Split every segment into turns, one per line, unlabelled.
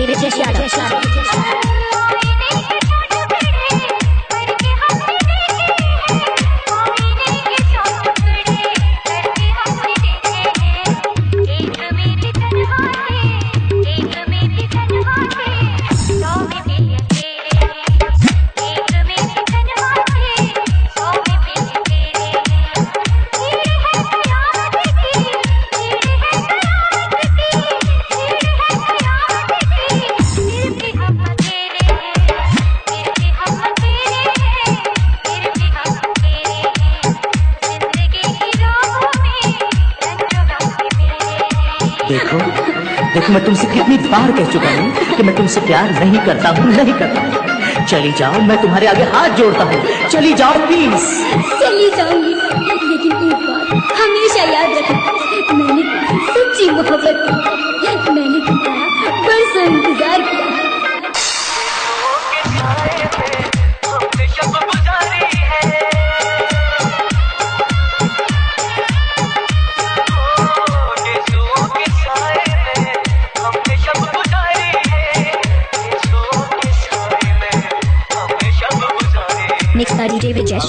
DJ Vijesh Yadav.
देखो देखो मैं तुमसे कितनी बार कह चुका हूँ कि मैं तुमसे प्यार नहीं करता हूँ, नहीं करता हूँ। चली जाओ, मैं तुम्हारे आगे हाथ जोड़ता हूँ, चली जाओ प्लीज।
चली जाऊंगी, लेकिन एक बात हमेशा याद रखना, मैंने तुमसे सच्ची मोहब्बत की, मैंने तुम्हारा बरसों इंतजार किया। Mix by DJ Vijesh.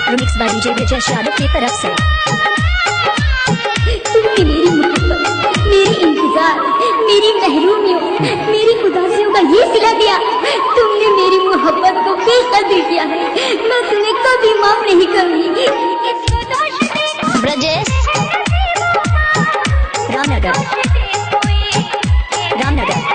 Mix by DJ Vijesh Yadav की तरफ से। तुमने मेरी मोहब्बत, मेरी इंतजार, मेरी महरूमियों, मेरी उदासियों का ये सिला दिया। तुमने मेरी मोहब्बत को बेकदर किया है, मैं तुम्हें कभी माफ नहीं करूंगी। ब्रजेश रामनगर, रामनगर।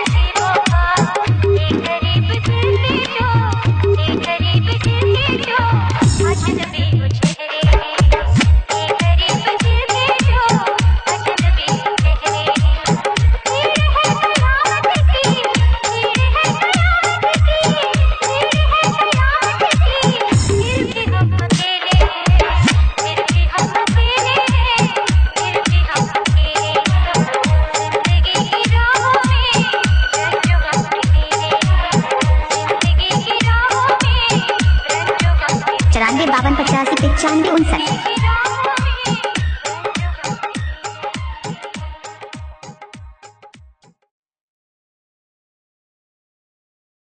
चौरानवे 52 85 95 59।